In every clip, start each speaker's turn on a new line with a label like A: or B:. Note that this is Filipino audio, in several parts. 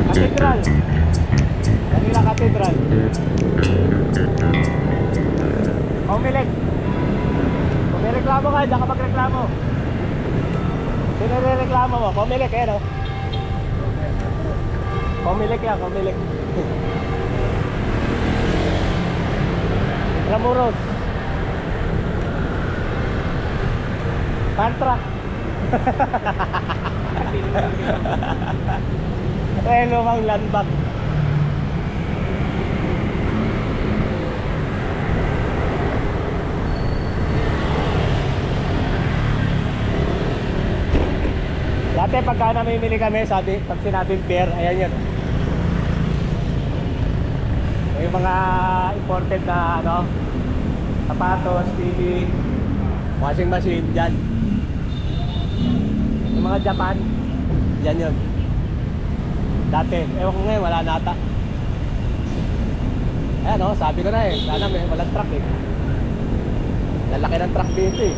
A: Cathedral. Manila Cathedral. Pumilik. Kung may reklamo ka, diyan ka magreklamo. Sino reklamo mo? Pumilik, eh, no? Pumilik lang, pumilik. Ramuros. Tantra. Eh, lumang landback. Dati pagka namimili kami, pag sinabing beer, ayan yun. Yung mga imported na ano, sapatos, TV, washing machine, dyan. Yung mga Japan, dyan yun. Dati, ewan ko ngayon, wala nata. Ayan o, sabi ko na eh, sana may walang truck eh. Lalaki ng truck dito eh.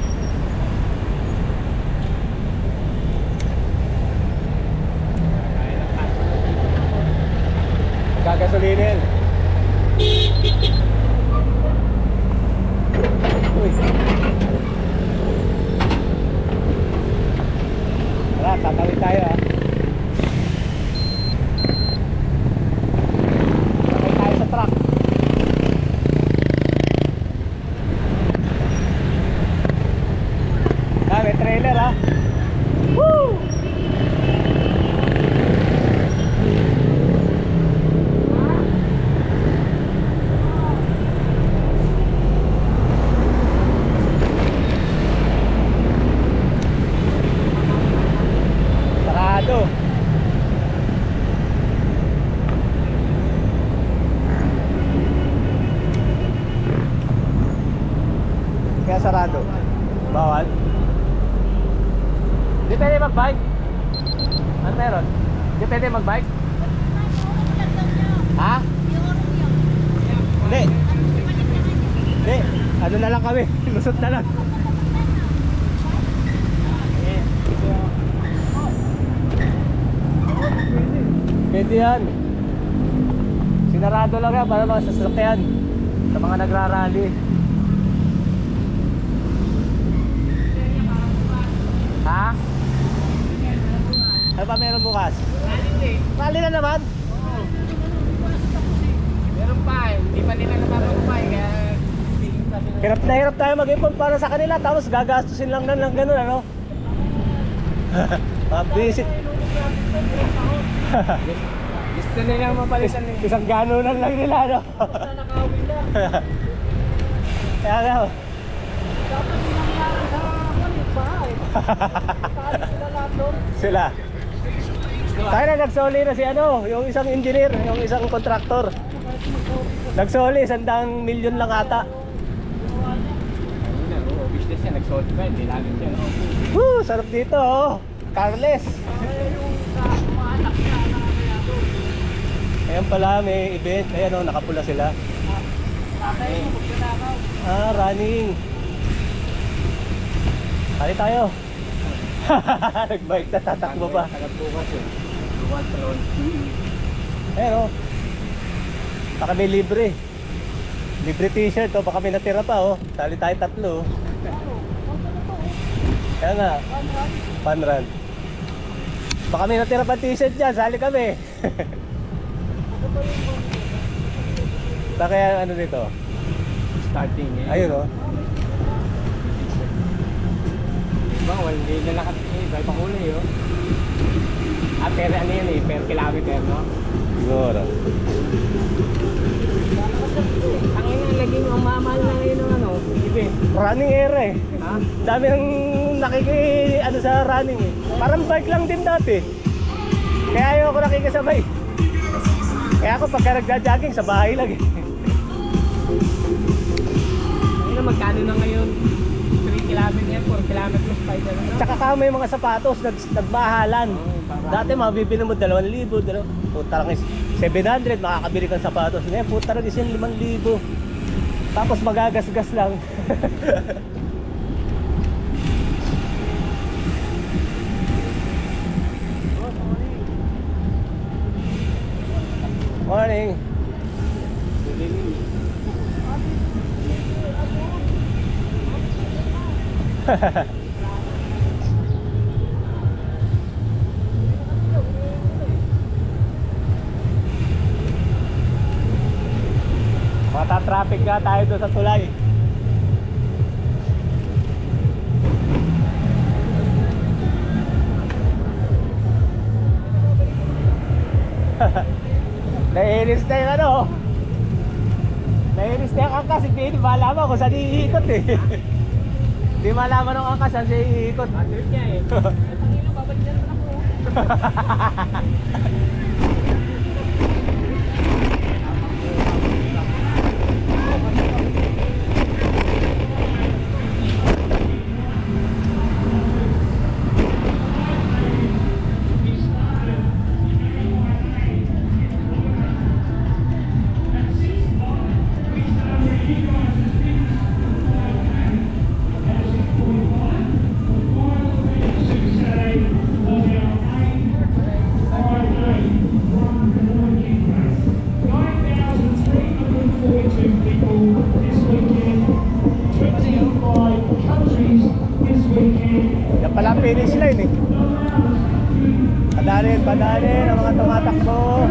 A: Gagasolinin. Uy. Tara, tatawid tayo ah. Sakay tayo sa truck. Ah, may trailer ah. Woo! Kaya sarado. Bawal. Di pwede mag-bike? Ano meron? Di pwede mag-bike? Ha? Hindi. Hindi. Ano na lang kami? Lusot na lang. Pwede yan. Sinarado lang yan para mga sasakyan sa mga nagrarally. Ha? Ano pa meron bukas? Rally na naman?
B: Oo. Meron pa eh. Hindi pa nila napapagpay kaya
A: Hirap tayo mag-ipon para sa kanila tapos gagastusin lang ng ganun ano? Visit.
B: gusto nilang mapalitan eh.
A: Isang ganunan lang nila no?
B: Basta nakawin lang.
A: Kaya nga
B: Dapat sinangyari sa bahay. Kaalis sila lahat doon.
A: sila. Tayo na nagsoli na si ano, yung isang engineer, yung isang kontraktor. Nagsoli, 100 milyon lang ata.
B: Oo, business yan. Nag-sold pa. Hindi namin siya.
A: Woo, sarap dito oh. Carless. Ayan pala, may event. Ayan oh, nakapula sila. Ah, running. Kali tayo. Nag-bike na, tatakbo pa.
B: Tagabukas eh. Buwan sa loan.
A: Ayan oh. Baka may libre. Libre t-shirt oh, baka may natira pa oh. Sali tayo tatlo oh. Kaya nga, fun run. Baka may natira pa t-shirt dyan, sali kami. Baka kaya ano dito?
B: Starting eh.
A: Ayun oh.
B: Diba? Well, hindi na lakat eh. Iba pang huli oh. Ah, per ano yan eh. Per kilometer no?
A: Siguro.
B: Ang ina, laging ang mamahal na ngayon ng ano. Ibe.
A: Running era eh.
B: Ha?
A: Dami nang ano sa running eh. Parang bike lang din dati. Kaya ayoko nakikisabay. Kaya ako pagka nagja-jogging sa bahay lang eh.
B: Ano magkano na ngayon? 3 kilometer yan, 4 kilometers, 5 na no?
A: Tsaka ka may mga sapatos nagbahalan. Dati mabibili mo 2,000, puta lang 700, makakabili kang sapatos. Ngayon puta lang 5,000. Tapos magagasgas lang. Morning. Mata-traffic nga tayo doon sa tulay. Naiinis na yung ano. Naiinis na yung angkas. Hindi malaman kung saan iikot eh. Hindi malaman ng angkas saan siya iikot.
B: Trip niya eh. Tangina, babalik na naman ako.
A: Yan pala ang finish line eh. Padalin ang mga tumatakbo.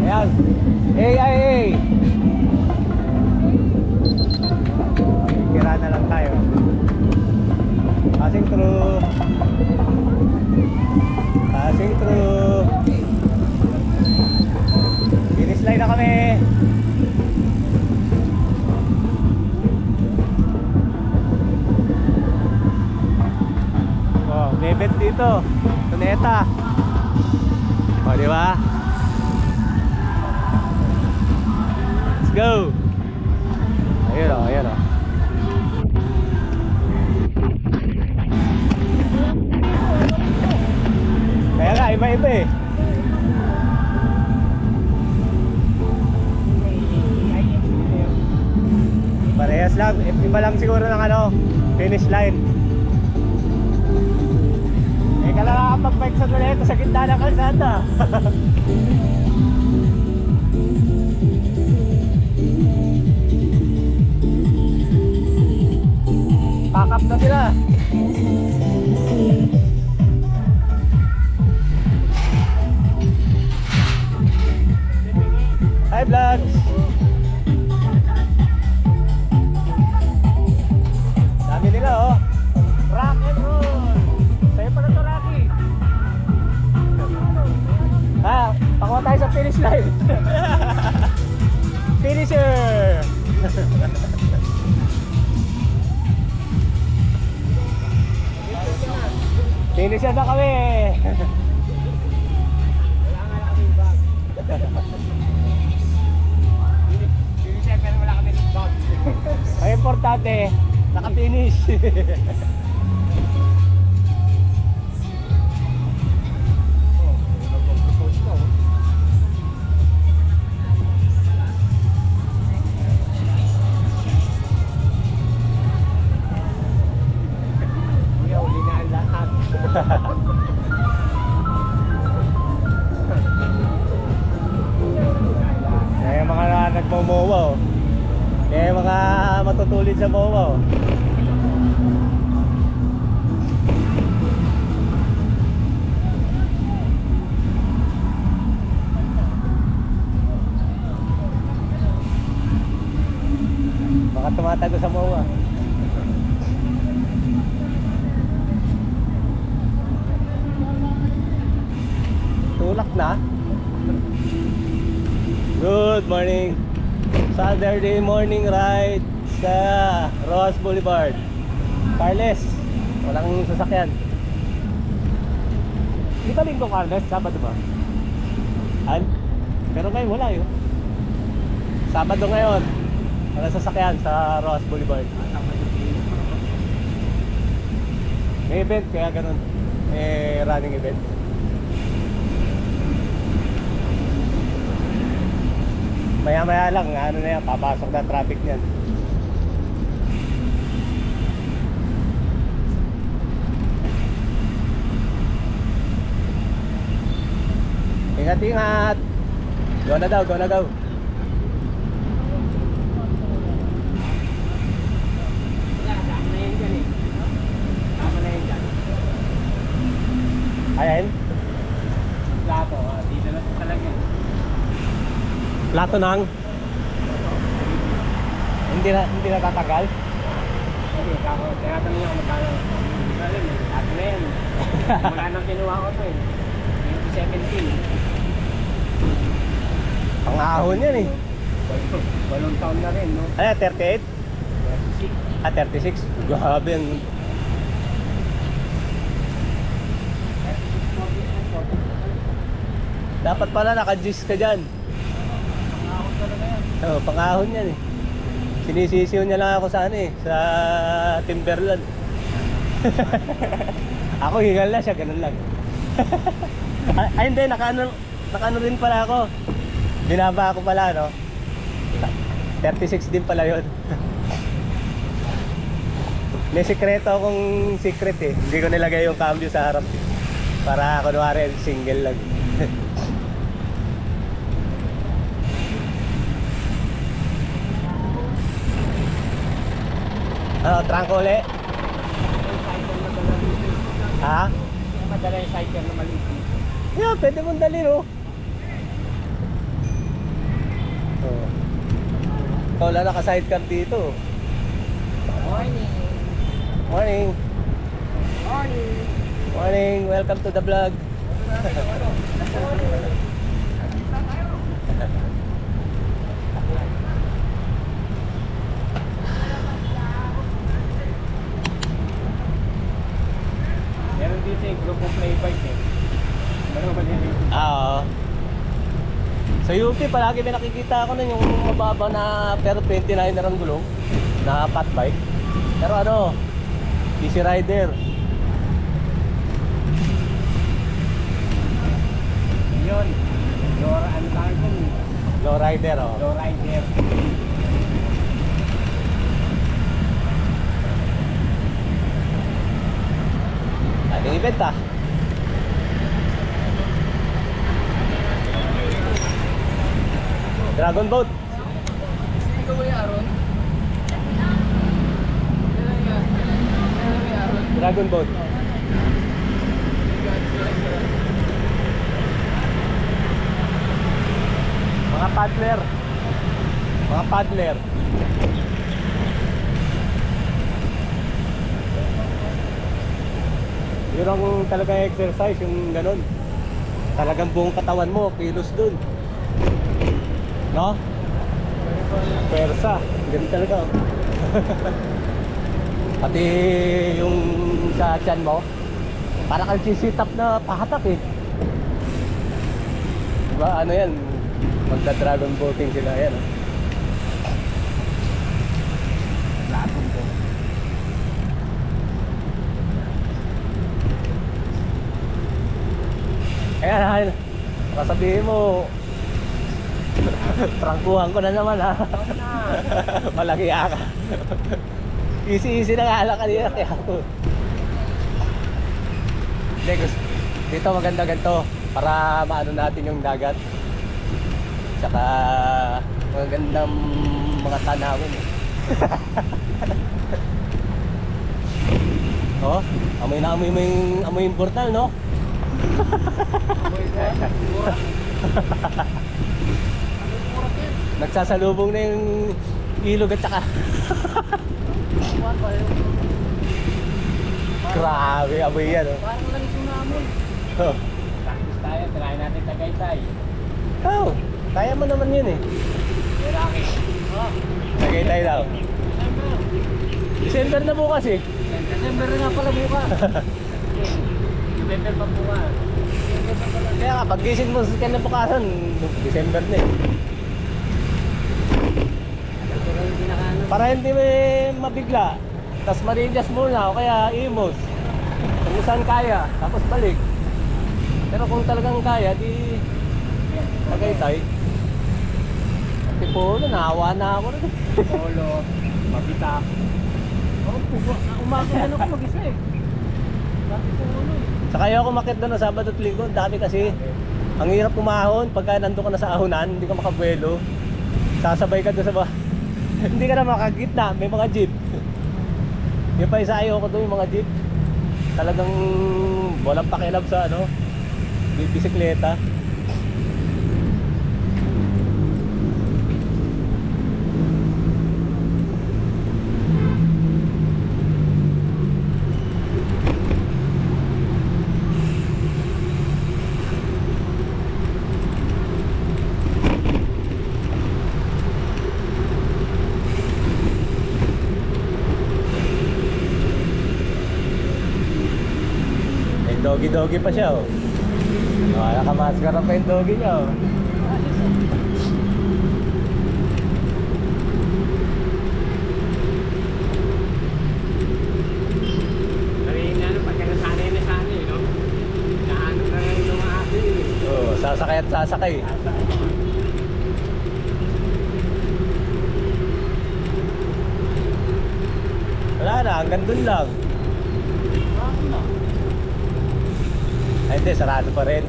A: Ayan. AIA. Kira na lang tayo. Passing through. Passing through. Finish line na kami. Oh, may event dito. Tuneta. Oh, di ba? Let's go. Ayun oh, ayun oh. Kaya nga, iba-iba eh. Parehas lang, iba lang siguro ng ano, finish line. Eh, kailangan mag-bike sa Luneta sa gitna ng kalsada. Pack up na sila. Hi vlogs. Dami nila oh. Rock and roll. Sa'yo pala to, Rocky. Ah, pakuha tayo sa finish line. Finisher. Finisher na kami.
B: Wala nga na kami bag. Finisher pero wala kami bag.
A: Ang importante, naka-finish. Kaya mga nagmo-mowa oh. Kaya mga matutulid sa mowa oh. Baka tumatago sa mowa. Tulak na. Good morning. Saturday morning ride sa Rojas Boulevard. Carles, walang sasakyan. Di ba linggo Carles? Sabado ba? Pero ngayon wala yun. Sabado ngayon. Walang sasakyan sa Rojas Boulevard. May event kaya ganun. May running event. Maya-maya lang, ano na yan, papasok na traffic niyan. Ingat-ingat! Go na daw, go na daw.
B: Wala, tama na yun dyan eh. Tama na yun dyan.
A: Ayan.
B: Plato, dito na talaga.
A: Plato nang. Hindi na tatagal.
B: Hindi, kako, tinatanong niya kung magkano. Hindi ko alam eh, plato na yan. Magkano kinuha ko to eh. 2017.
A: Pang-ahon yan eh.
B: Walong taon na rin, no?
A: Ay, 38?
B: 36.
A: Ah, 36. Grabe yan. Dapat pala naka-juice ka dyan.
B: Pangahon talaga yan.
A: Oo, pang-ahon yan eh. Sinisisiw niya lang ako sa ano eh, sa Timberland. Ako hingal na siya, ganun lang. Ay hindi, nakaano rin pala ako. Binaba ako pala, no? 36 din pala yun. May sikreto akong secret eh. Hindi ko nilagay yung cambio sa harap eh. Para kunwari single lang. Ano, trangko uli? Ha?
B: Madala yung cycle na maliit dito.
A: Yeah, pwede mong dali, no? Oh. Ikaw lang naka-sidecar dito.
B: Morning!
A: Morning!
B: Morning!
A: Morning! Welcome to the vlog.
B: Meron dito yung grupo play bike eh. Meron ba dito?
A: Oo. Sa UP, palagi may nakikita ako nun yung mababa na pero 29 na rin gulong na fat bike. Pero ano, Easy Rider.
B: Yun. Lora, ano tawag yun?
A: Low rider, oh.
B: Low rider.
A: Ating event ah. Dragon Boat.
B: Ikaw ba yung Aron?
A: Dragon Boat. Mga paddler. Mga paddler. Yun ang talagang exercise, yung ganun. Talagang buong katawan mo, kilos dun. No? Pwersa. Ganun talaga. Pati yung sa tiyan mo, parang kang sit up na pahatak eh. Diba ano yan? Magda-dragon boating sila yan. Oh.
B: Dragon boat.
A: Ayan, kasabihin mo, trangkuhan ko na naman ha. Malaki ka. Easy na nga lang kanina kaya ako. Hindi, dito maganda ganito para maano natin yung dagat. Tsaka magandang mga tanawin eh. Oh, amoy na amoy mo yung portal, no? Nagsasalubong na yung ilog at saka grabe, amoy yan, oh.
B: Parang lang ito namin.
A: Oh.
B: Practice tayo, try natin Tagaytay.
A: Oh, kaya mo naman yun eh.
B: Meraki. Oh,
A: Tagaytay daw. December na bukas eh.
B: December na pala bukas. December pa bukas.
A: Kaya nga, pag gising mo sa kinabukasan, December na eh. Para hindi may mabigla, tapos marilyas muna o kaya imos. Kung saan kaya, tapos balik. Pero kung talagang kaya, di Tagaytay. Pati Polo, naawa na ako rin.
B: Polo, mabitak. Oh, umaga na ako mag-isa eh. Bakit Polo eh?
A: Saka ayaw ako makit doon na Sabado at Linggo, dami kasi. Ang hirap umahon pagka nandun ka na sa ahonan, hindi ka makabuelo. Sasabay ka doon sa mga hindi ka na makagitna, may mga jeep. Yung pa isa ayaw ko doon, yung mga jeep. Talagang walang pakialam sa ano, bisikleta. Doggy-doggy pa siya, oh. Nakamaskara pa yung doggy niya, oh.
B: Kanina, pagka nasanay na sana, no? Naano na yung lumaki.
A: Oh, sasakay at sasakay. Wala na, hanggang dun lang. Ay, hindi, sarado pa rin.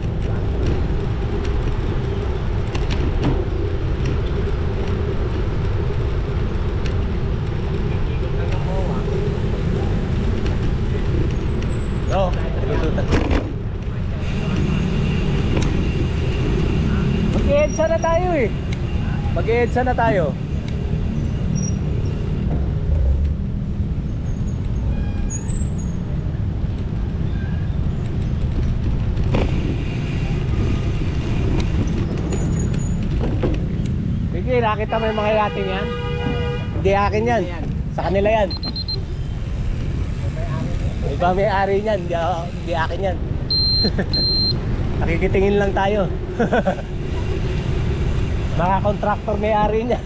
A: No, tinututan. Mag-EDSA na tayo eh. Mag-EDSA na tayo. Sige, nakita mo yung mga yating yan? Hindi akin yan. Sa kanila yan. Iba may-ari niyan, hindi akin yan. Nakikitingin lang tayo. Mga contractor may-ari niya.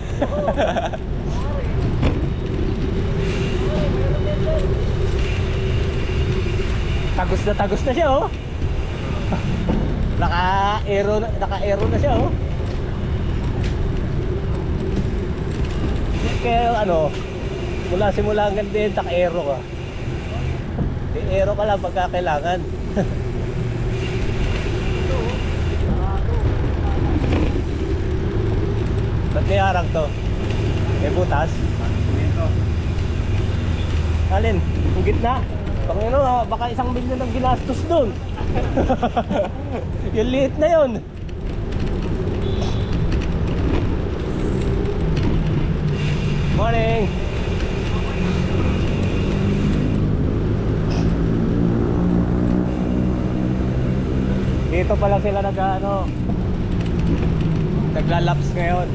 A: Tagos na siya, oh. Naka-aero na siya, oh. Kaya ano, simula hanggang din, naka-aero ka. I-aero ka lang pagka kailangan. Ba't may harang to? May butas? Alin? Yung gitna? Baka 1 milyon ang ginastos dun. Yung liit na yun. Morning! Dito pala sila nagla-laps ngayon.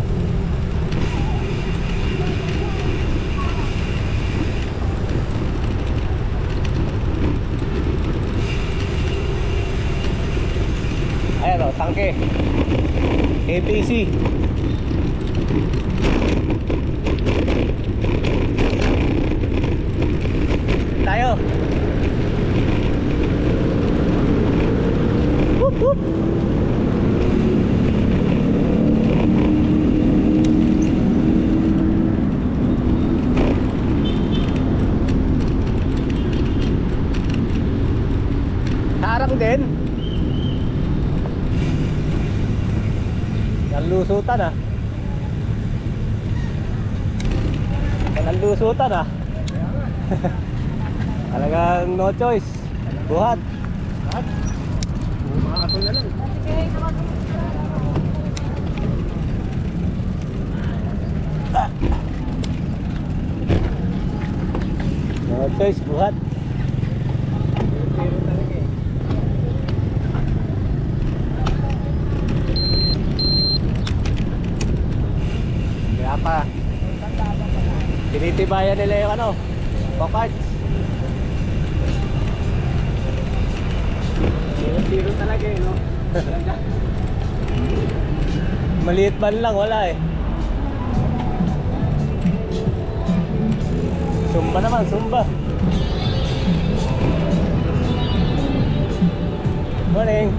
A: Ayan o, tangke APC. Tayo. Whoop, whoop. Harang din. Nalusutan ah. Nalusutan ah. Talagang no choice. Buhat.
B: Mga ato na lang.
A: No choice, buhat.
B: Pero talaga eh.
A: Kaya pa tinitibayan nila yung paparts.
B: Zero talaga eh, no?
A: Maliit man lang, wala eh. Sumba naman, sumba. Morning.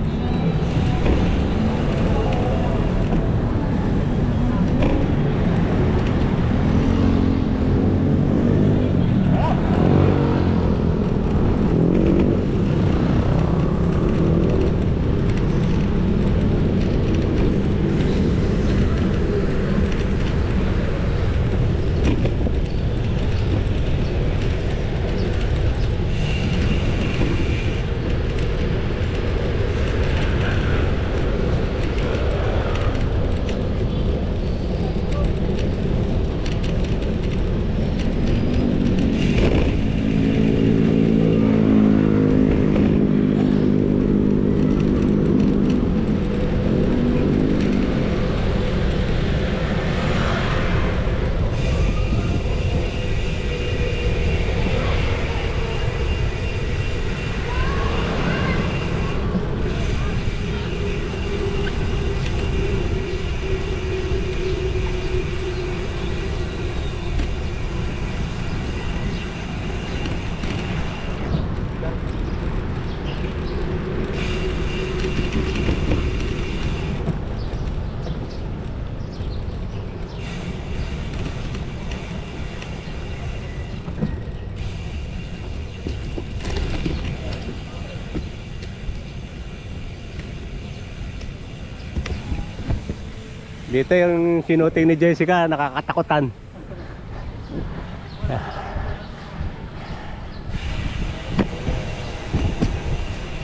A: Dito yung sinuting ni Jessica, nakakatakutan.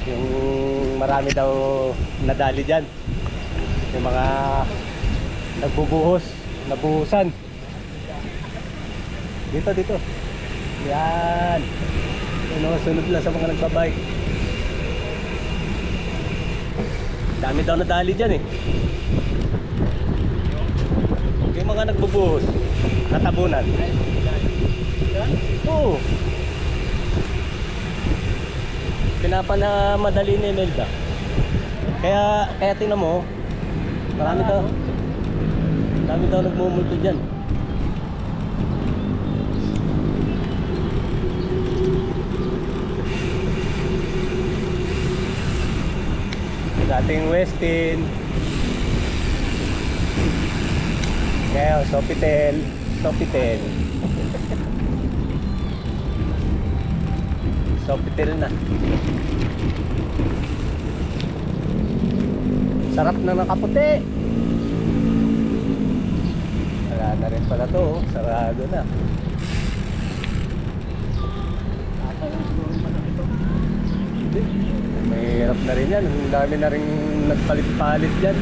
A: Yung marami daw nadali dyan. Yung mga nagbubuhos, nabuhusan. Dito. Yan. Sunod lang sa mga nagbabike. Dami daw nadali dyan eh. Yung mga nagbubuhos, natabunan. Oo. Pinapanamadali ni Imelda. Kaya tingnan mo, marami daw nagmumulto dyan. Dating Westin. Ngayon, Sofitel. Sofitel na. Sarap na nakaputi. Wala na rin pala to, oh. Sarado na. Mahirap na rin yan. Ang dami na rin nagpalit-palit dyan.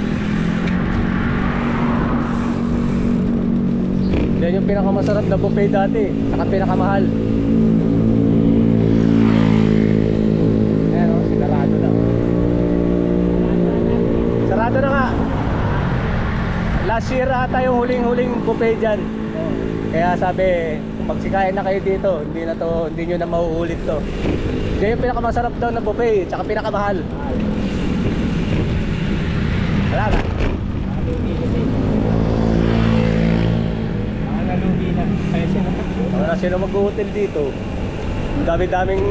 A: Yan yung pinakamasarap na buffet dati, saka pinakamahal. Ayan o, sinarado na. Sarado na nga. Last year ata yung huling-huling buffet dyan. Kaya sabi, magsikain na kayo dito, hindi nyo na mauulit to. Yan yung pinakamasarap daw na buffet, saka pinakamahal. Wala na. Wala sino mag-hotel dito. Ang dami-daming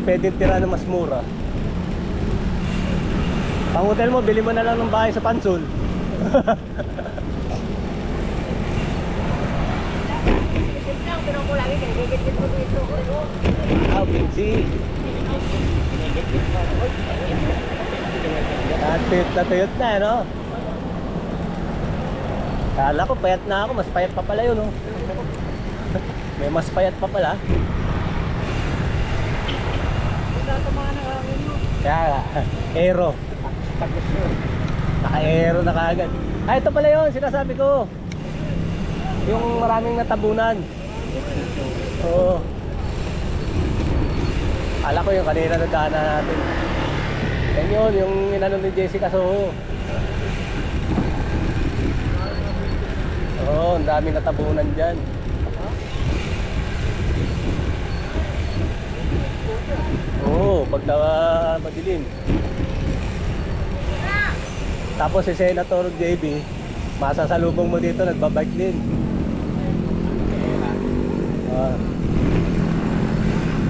A: pwedeng tira na mas mura. Pang hotel mo, bili mo na lang ng bahay sa Pansul. Pinsi. Natuyot na, no? Kala ko payat na ako, mas payat pa pala yun, no? May mas payat pa pala. Kaya, aero. Naka-aero na kaagad. Ah, ito pala yun, sinasabi ko. Yung maraming natabunan. Oo. Kala ko yung kanina nagdaanan natin. Yan yun, yung inano ni Jessica Soho. Oo, ang daming natabunan dyan. Oo, pagka madilim. Tapos si Senator JB, masasalubong mo dito, nagbabike din.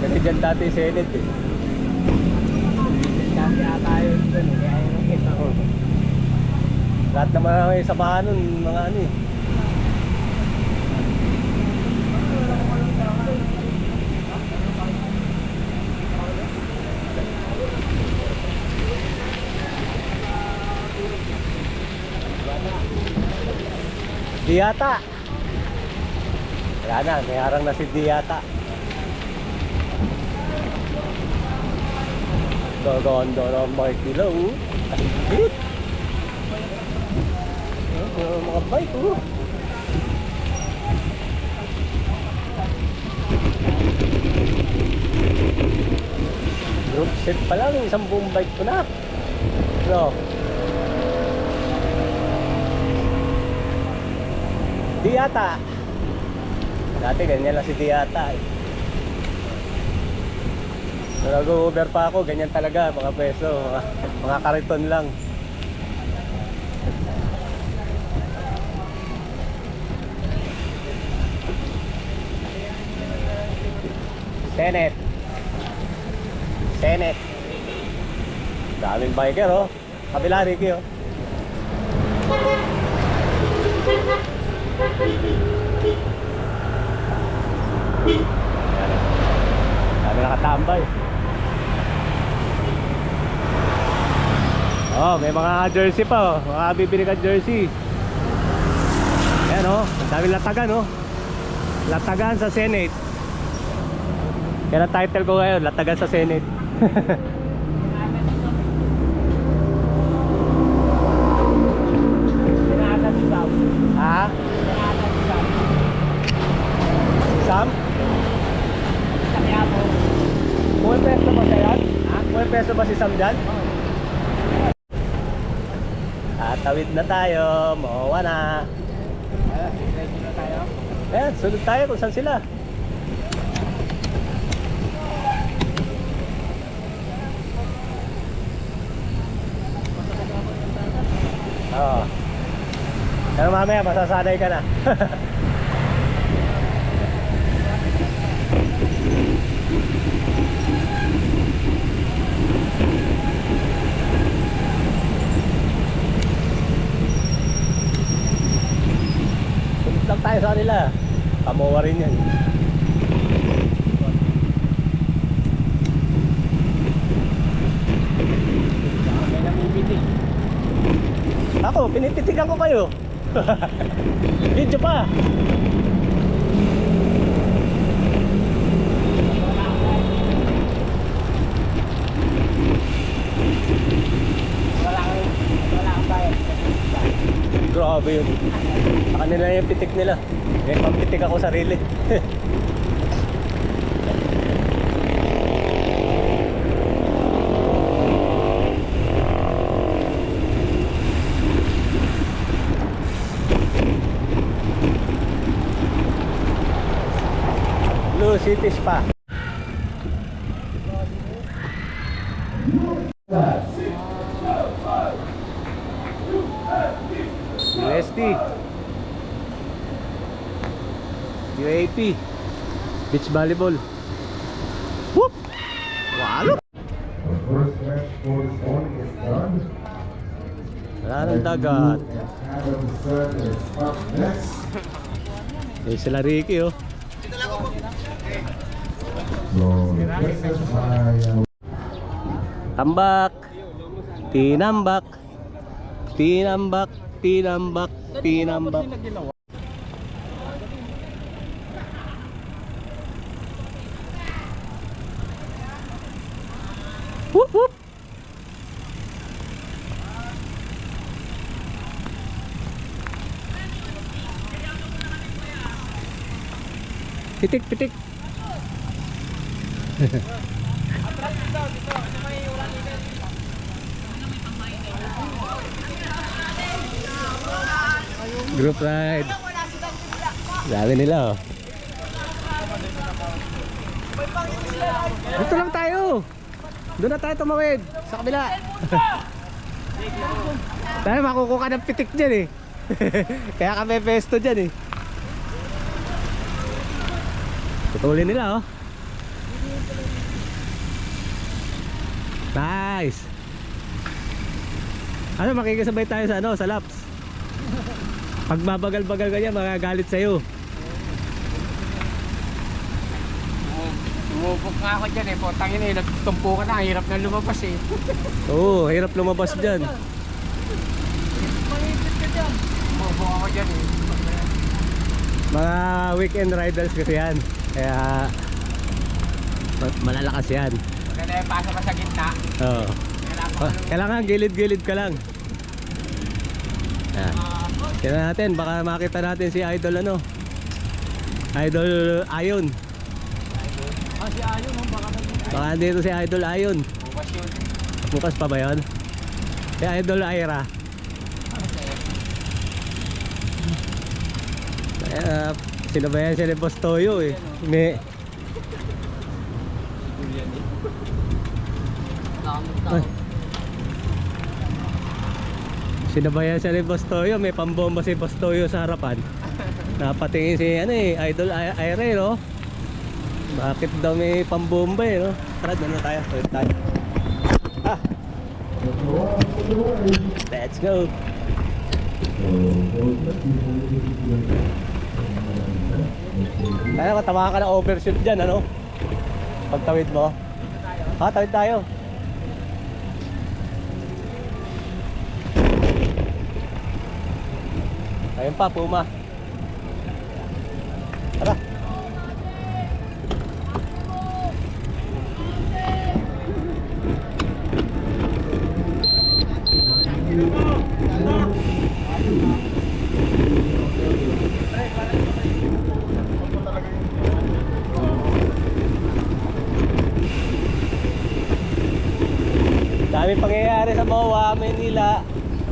A: Kasi dyan dati Senate eh. Dati ata yun dun eh, kaya yung kita ko. Lahat naman may samahan nun, mga ano eh. Diyata. Wala na, may harang na si Diyata. Gaganda na mga kilo. Hit! Mga bike, oh. Group set pa lang, isang buong bike ko na. No. Diyata. Dati ganyan lang si Diyata eh. Nag-over pa ako, ganyan talaga mga peso, mga kariton lang. Senate. Daming biker oh. Kabila Ricky oh. Dami nakatambay. Oh, may mga jersey pa oh. Mga bibili ka jersey. Ayan oh, ang daming latagan oh. Latagan sa Senate. Yan ang title ko ngayon, latagan sa Senate. Ha? Sam? Buhay peso ba siya yan? Buhay peso ba si Sam dyan? Tawid na tayo, mawawa na. Ayan, sunod tayo kung saan sila. Oo. Pero mamaya masasanay ka na. Sunod lang tayo sa kanila. Kamuha rin yan. Ako, pinipitigan ko kayo. Video pa.
B: Wala kang bayad.
A: Grabe yun. Sa kanila yung pitik nila. May pampitik ako sarili. Blue Cities pa. UST UAP Beach Volleyball. Whoop! Walo!
C: The first match for this morning is done.
A: Wala nang dagat.
C: Adam Sun is up next.
A: Eh sila Ricky oh.
C: So this is my
A: Tambak. Tinambak. Tinambak. Tinambak. Tinambak. Whoop whoop. Pitik pitik. Group ride. Dami nila oh. Dito lang tayo. Doon na tayo tumawid sa kabila. Tayo makukuha ng pitik dyan eh. Kaya kami pesto dyan eh. Tutulin nila oh. Nice. Ano, makikisabay tayo sa ano, sa laps. Pag mabagal-bagal ka niya, magagalit sa'yo.
B: Umupok nga ako dyan eh. Potangin eh. Nagtumpo ka na. Hirap na lumabas eh.
A: Oo, hirap lumabas dyan.
B: Umupok ako dyan eh.
A: Mga weekend riders kasi yan. Kaya malalakas yan.
B: Maganda yung pasa pa sa gitna.
A: Oo. Kailangan gilid-gilid ka lang. Yan. Kaya natin, baka makita natin si Idol ano. Idol Ayon.
B: Si Ayon
A: Baka dito si Idol Ayon.
B: bukas yun.
A: Bukas pa ba yun? Si Idol Ira. Sinabayan siya ni Boss Toyo eh. May... Ay. Sinabayan siya ni Boss Toyo. May pambomba si Boss Toyo sa harapan. Napatingin si ano eh, Idol Ira no? Bakit daw may pambomba eh no? Tara, doon na tayo. Tuloy tayo. Ah! Let's go! Kaya matamaan ka na overshoot dyan ano? Pagtawid mo. Ha, tawid tayo. Ayun pa, Puma. Tara. Daming pangyayari sa MOA, Manila.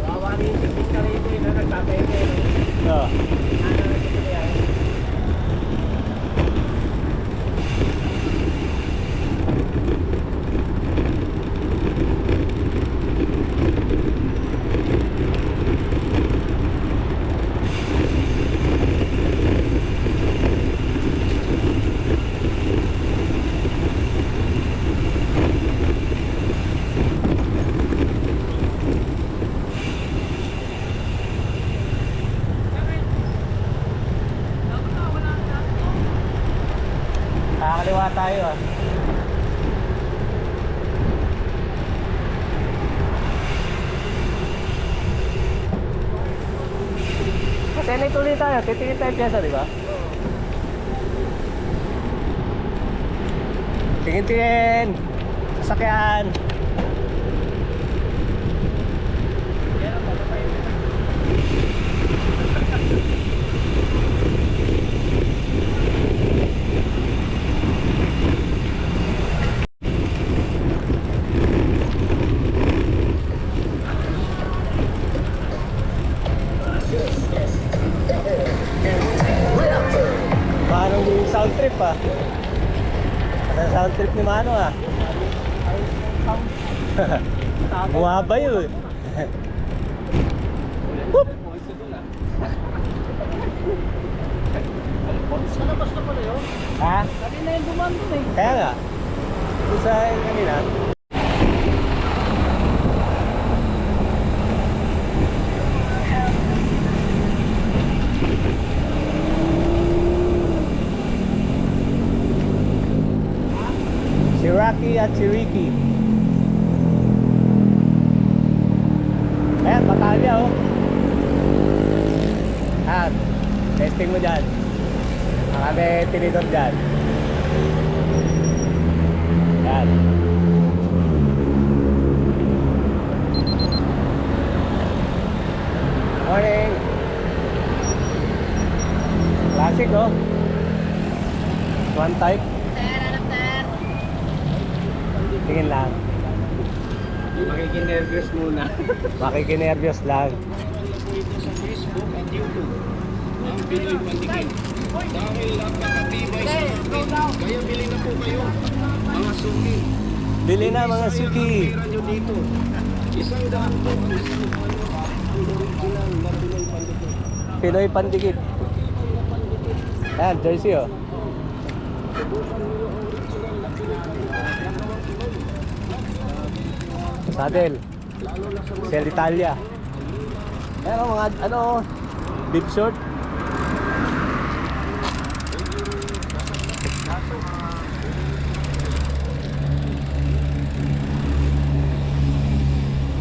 B: Wawaritin din ka rito na nagpapete.
A: Oh. Kakaliwa tayo ah. Kasi nituloy tayo, titingin tayo pyesa, di ba? Tingin-tingin! Sasakyan! Manong yung sound trip ah. Ano sound trip ni Mano ah? Bumaba yun. Whoop!
B: Kalabas na pala yun.
A: Ha?
B: Kanina yung dumaan dun eh.
A: Kaya nga. Kung sa kanina. Si Rocky at si Ricky. Ayan, Batalya oh. Ayan, testing mo dyan. Ang kami tinidor dyan. Ayan. Morning. Classic oh. One type. Tingin lang.
B: Makikinervyos muna.
A: Makikinervyos lang.
D: Ito sa Facebook at YouTube ang Pinoy Pandigin. Dahil napakatibay sa natin, kaya bili na po kayo mga suki.
A: Bili na mga suki.
D: Pera nyo dito. Isang daan po ang isang ano, ang original na Pinoy Pandigin.
A: Pinoy Pandikit. Ayan, jersey oh.
D: Subukan nyo yung original na Pinoy Pandigin.
A: Saddle.
D: Lalo na sa mga
A: Sel Italia. Ayan oh, mga ano, bib short.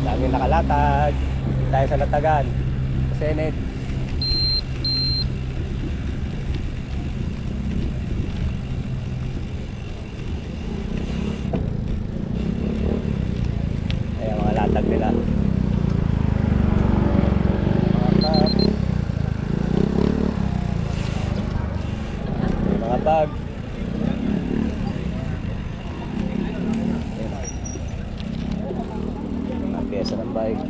A: Daming nakalatag. Tayo sa Latagan. Senate. Ayan mga latag nila. Mga cup. May mga bag. Mga pyesa ng bike.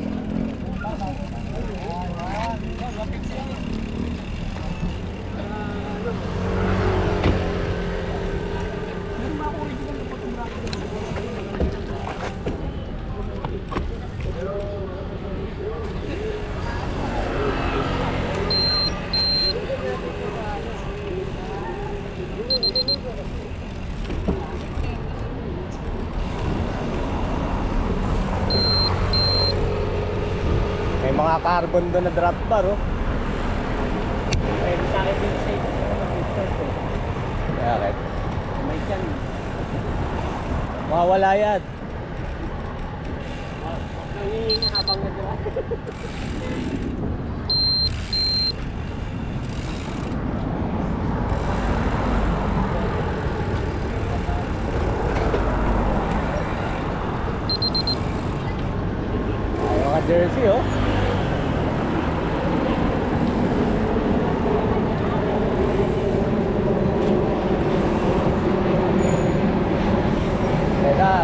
A: May mga carbon doon na drop bar oh.
B: Pwede sa akin din safe.
A: Bakit?
B: May tiyan.
A: Mawawala yan.
B: Nangihingi habang nagdala.
A: Naka-jersey, oh. Teka.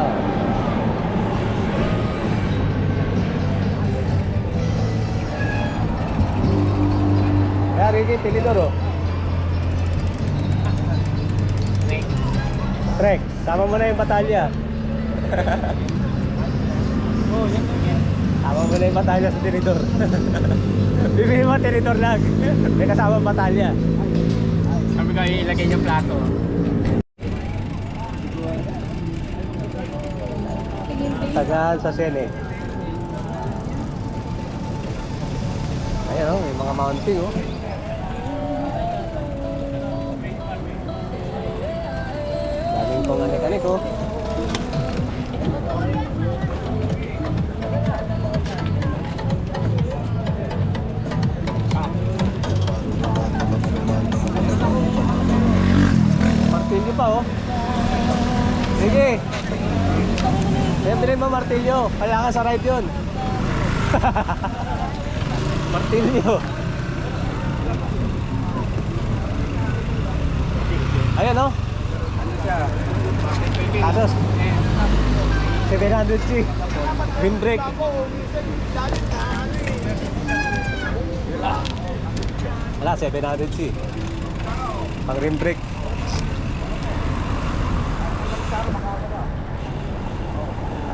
A: Kaya Ricky, tinidor, oh. Trek, sama mo na yung batalya.
B: Oh, yan lang yan.
A: Sama mo na yung batalya sa tinidor. Bibili mo tinidor lang. May kasama batalya.
B: Sabi ko, ilagay niyo plato.
A: Tagaan sa Sene. Ayan, oh, may mga mounting, oh. Daming pong anik-anik, oh. Martilyo pa, oh. Sige. Siyempre mo martilyo. Kailangan sa ride yun. Martilyo. Ayan, oh.
B: Ano siya?
A: Tapos 700C windbreak. Wala, 700C pang rim brake.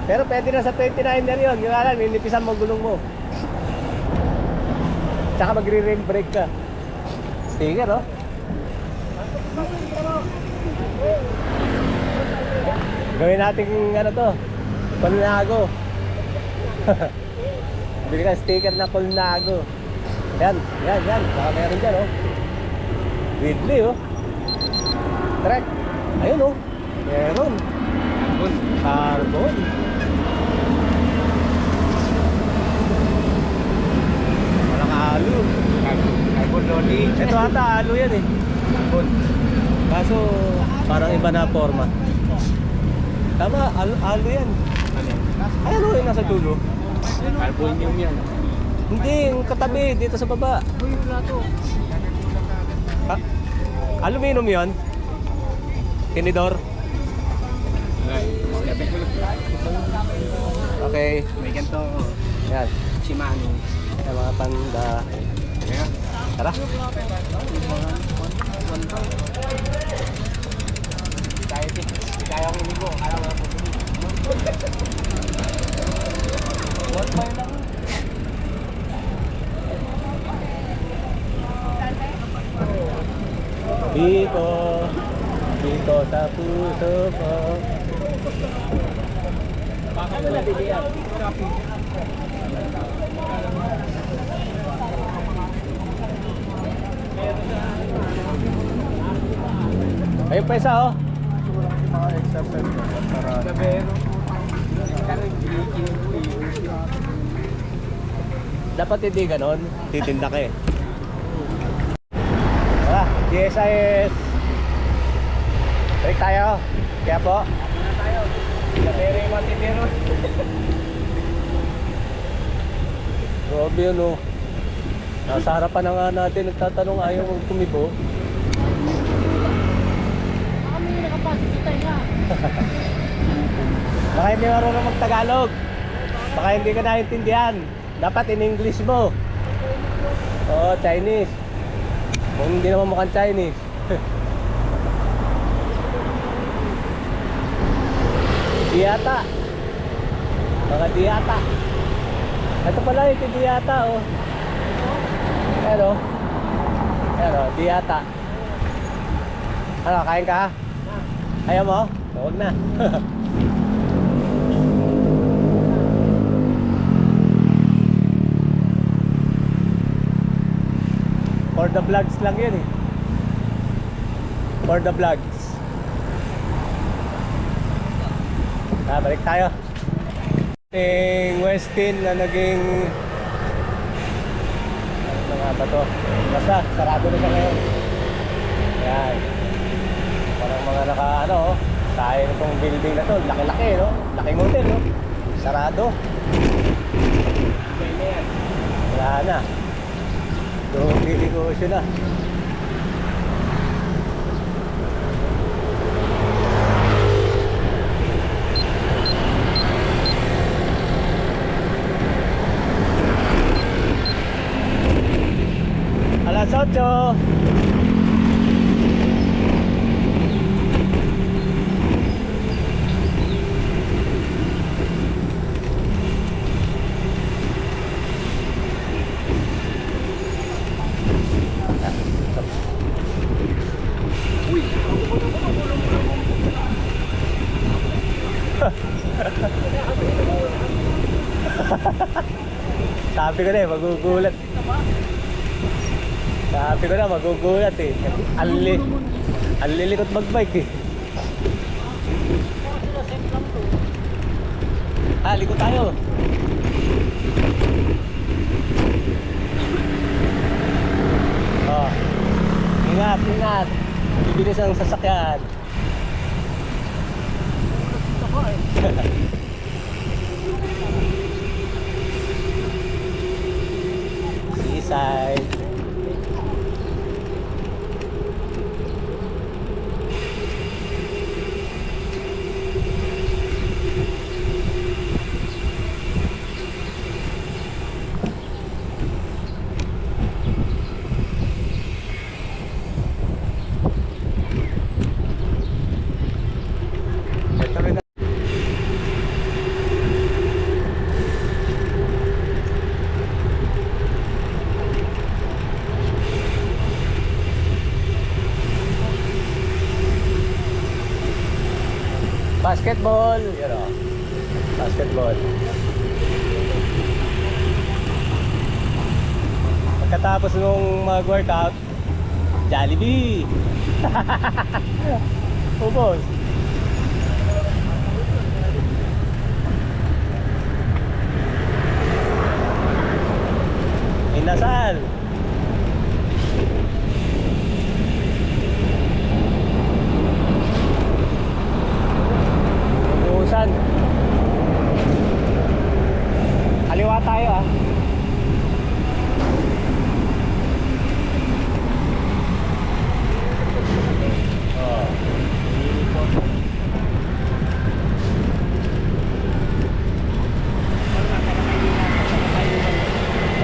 A: Pero pwede na sa 29er yun. Yung alam, ninipisan mo gulong mo. Tsaka magre-rim brake ka. Sticker, oh. Gawin natin ano to, Colnago. Bili ka sticker na Colnago. Yan, yan, yan. Baka meron dyan, oh. Ridley, oh. Trek. Ayun, oh. Meron. Carbon. Walang alo.
B: Carbon loli.
A: Ito ata alo yan, eh.
B: Carbon.
A: Kaso parang iba na forma. Tama, alo yan. Ay, ano yung nasa dulo?
B: Carbonium yan.
A: Hindi, yung katabi, dito sa baba.
B: Uy, yung plato.
A: Ha? Aluminum yon. Tinidor. Okay.
B: May ganito ako.
A: Yan.
B: Shimano.
A: Yung mga panda.
B: Kaya?
A: Tara.
B: Kaya ko hindi ko. Kaya ko po.
A: Dito. Dito sa puso ko.
B: Bakit mo nabili yan?
A: Ayun pa isa, oh.
B: Gabero.
A: Dapat hindi ganon. Titinda ka, eh. Ah, GSIS. Balik tayo. Kaya po.
B: Gabero yung matitiro.
A: Grabe yun, oh. Nasa harapan na nga natin. Nagtatanong ayaw mong kumibo. Baka hindi marunong mag-Tagalog. Baka hindi ka naiintindihan. Dapat in English mo. Oo, Chinese. Kung hindi naman mukhang Chinese. Diyata. Mga diyata. Ito pala yung diyata, oh. Pero, diyata. Ano, kain ka? Ayaw mo? Huwag na. For the vlogs lang yun, eh. For the vlogs. Balik tayo. Yung Westin na naging ano nga ba to? Basta, sarado na siya ngayon. Ayan. Parang mga naka ano, sayang itong building na to. Laki-laki, no? Laking hotel, no? Sarado. Wala na. Negosyo na. Alas 8. Sabi ko na eh, magugulat. Sabi ko na, magugulat eh. Ang lilikot magbike eh. Likot tayo. Oh. Ingat, ingat. Bibilis ang sasakyan. Seaside. Ito rin na. Basketball, you know. Basketball. Pagkatapos nung mag-workout, Jollibee. Ubos. Inasal. Ubusan. Kaliwa tayo ah.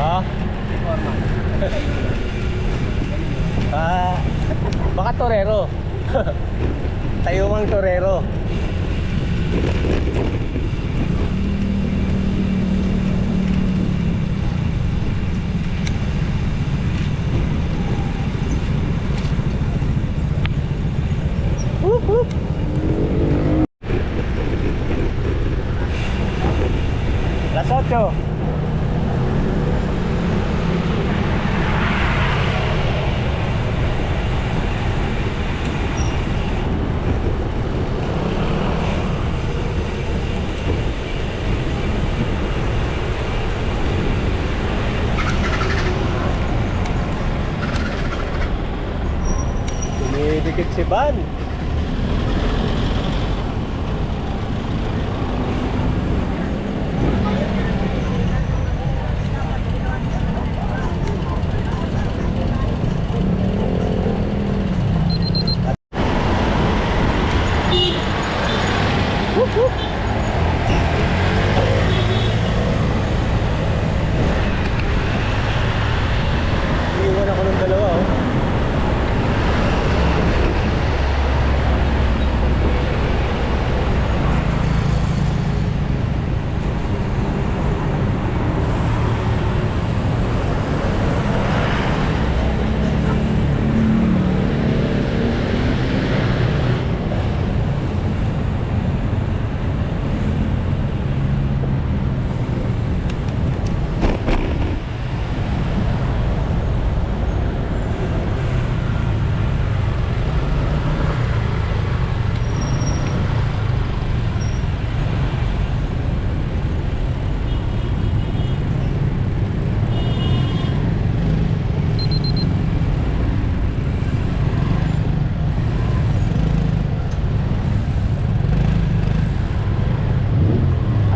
A: Oh. Ha? Baka torero. Tayumang torero. Whoop, whoop. Alas 8. Dumidikit si Van. Whoop, whoop. Iiwan ako ng dalawa oh.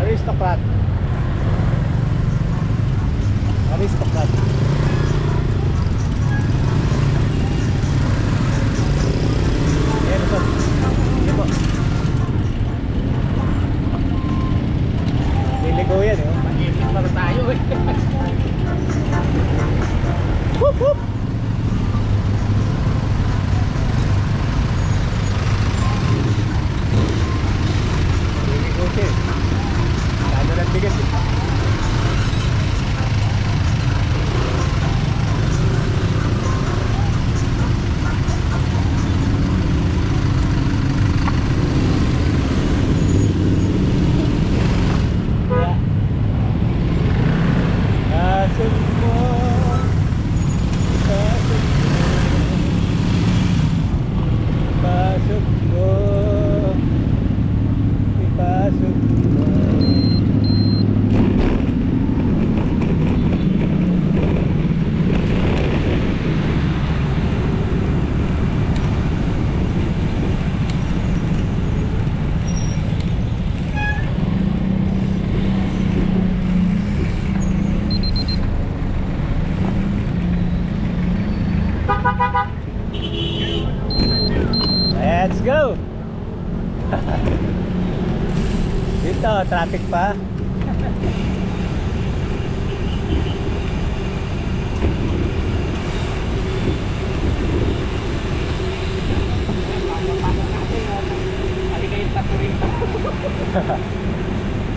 A: Aristocrat. Aristocrat. Ayan po. Sige po. Liligo yan eh.
B: Mag-ibig para tayo eh.
A: Whoop whoop! Liligo siya eh. Lalo ng bigas eh. Pasok mo, pasok mo, ipasok mo. Let's go! Dito, traffic pa.
B: Halika yung taturita.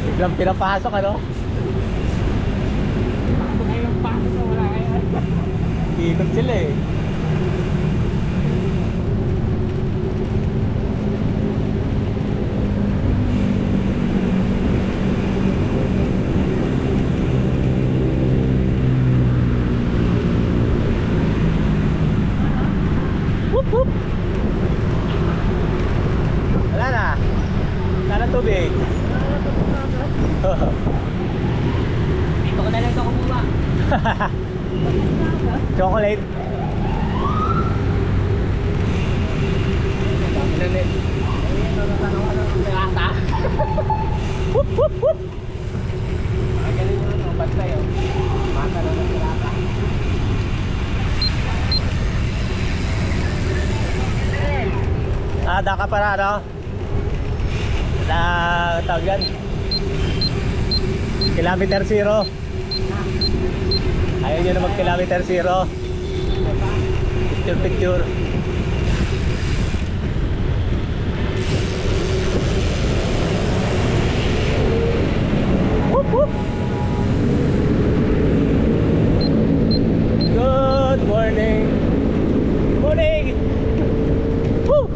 A: Biglang pinapasok ano?
B: Pasok ngayon, pasok na wala kayo.
A: Ikot sila eh. Whoop whoop! Wala na. Sana tubig.
B: Dito ko na lang ito kumuha.
A: Chocolate. Whoop whoop whoop!
B: Ganun yung ano, bantay oh. Mata na ng pirata.
A: Daka para ano? Na tawag yan? Kilometer zero. Ayaw nyo na mag kilometer zero. Picture picture. Whoop whoop! Good morning. Morning. Woo!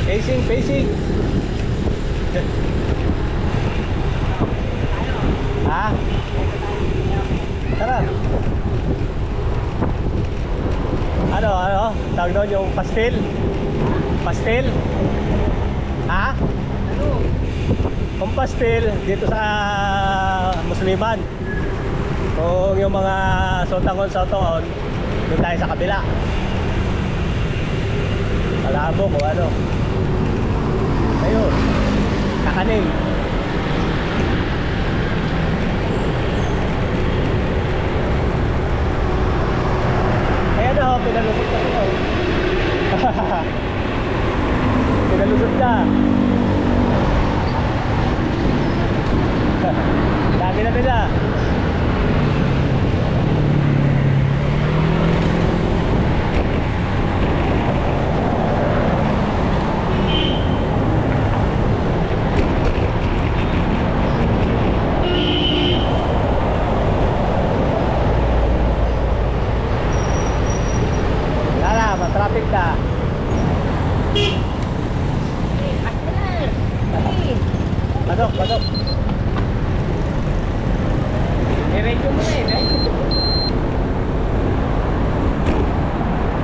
A: Pacing, pacing. Ha? Tara. Ano? Tawag doon yung pastel? Pastel? Ha? Kung pastel dito sa Musliman. Kung yung mga sotangon, doon tayo sa kabila. Malabo kung ano. Ayun. Kakaning. Ayan na, pinalusot na ito. Pinalusot na. Dami na nila. Traffic na. Pasok.
B: I-radio mo na eh.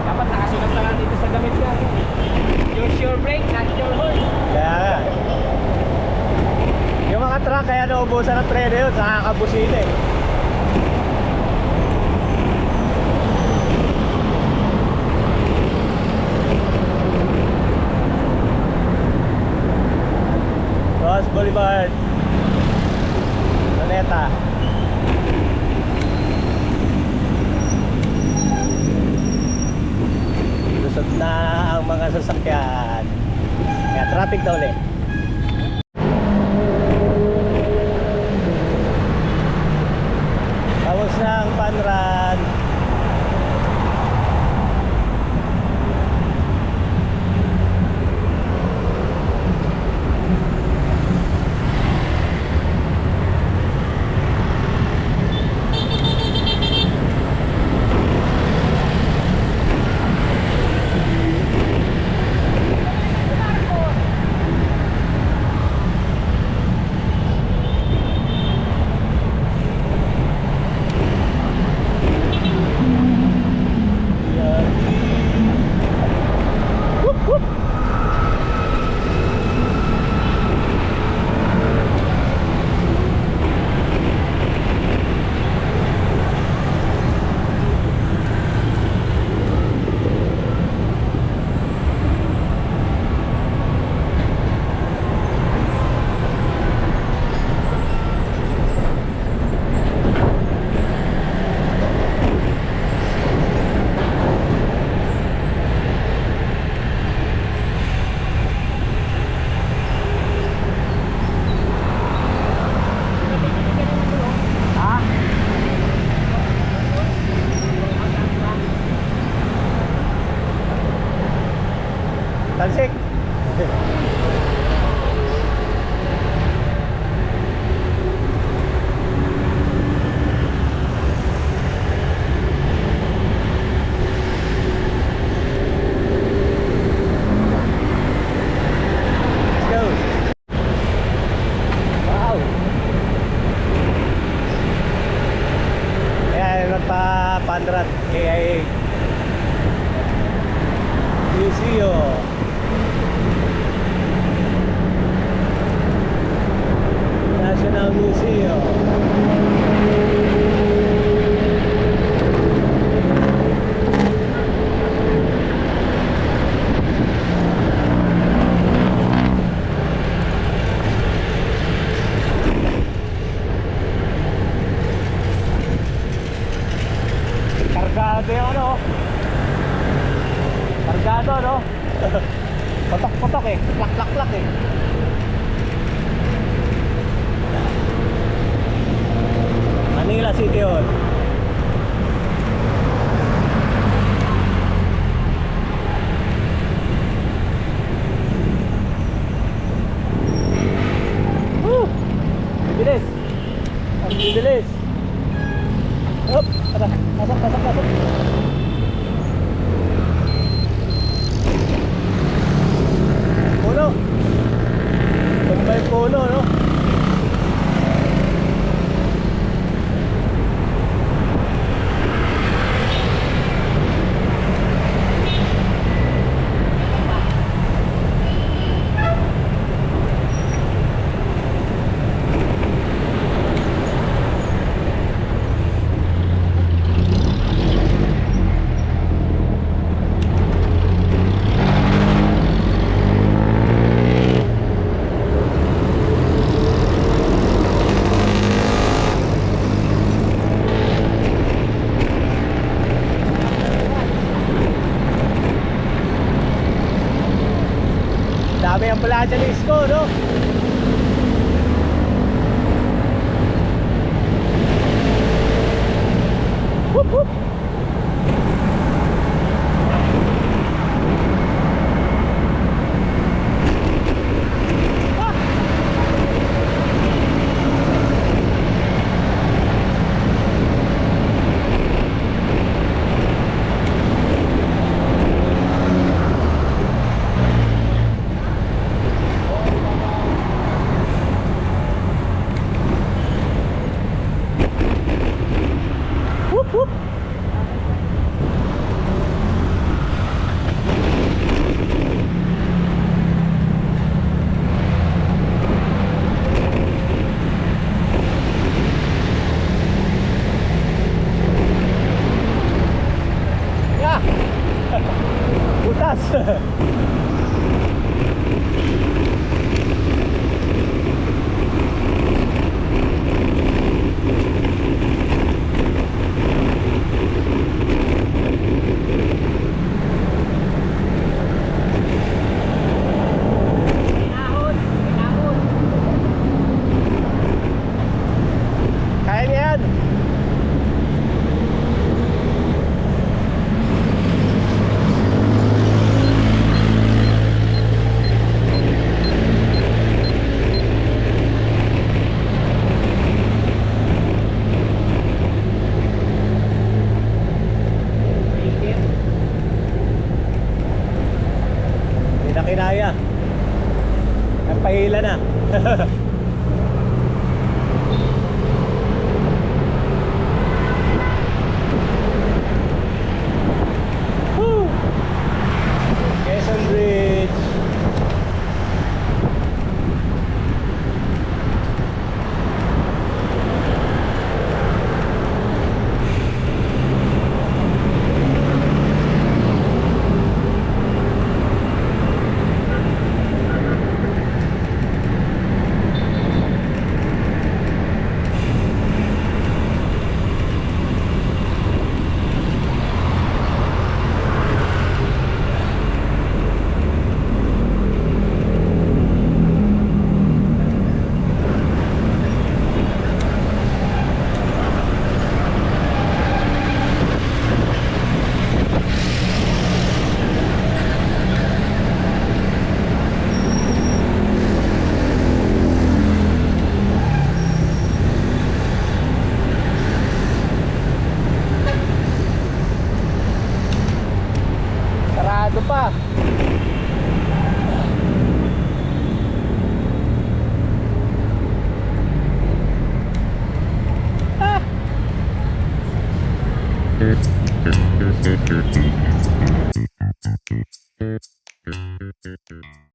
B: Dapat nakasulat na lang dito sa damit niya. Use your brake, not your horn.
A: Kaya nga. kaya naubusan ng preno yun, nakakabusina eh. Ross Boulevard, Luneta. Lusot na ang mga sasakyan. Kaya traffic na ulit. Tapos na ang Panran. Talsik. Let's go. Wow. Ayan, nagpa-Panrat KIA Museum. National Museum. Kargado yung ano. Kargado, no? Patok-patok eh. Plak-plak-plak eh. Manila City Hall. Woo! Bilis. Ang bilis. Hop, pasok, pasok, pasok, pasok. Puno. Tumbay puno, no? Dami ang ambulansya ni Isko, no? Whoop, whoop. Whoop, whoop. na kinaya. Nagpahila na. Woo! Quezon Bridge. Sarado pa. Ah!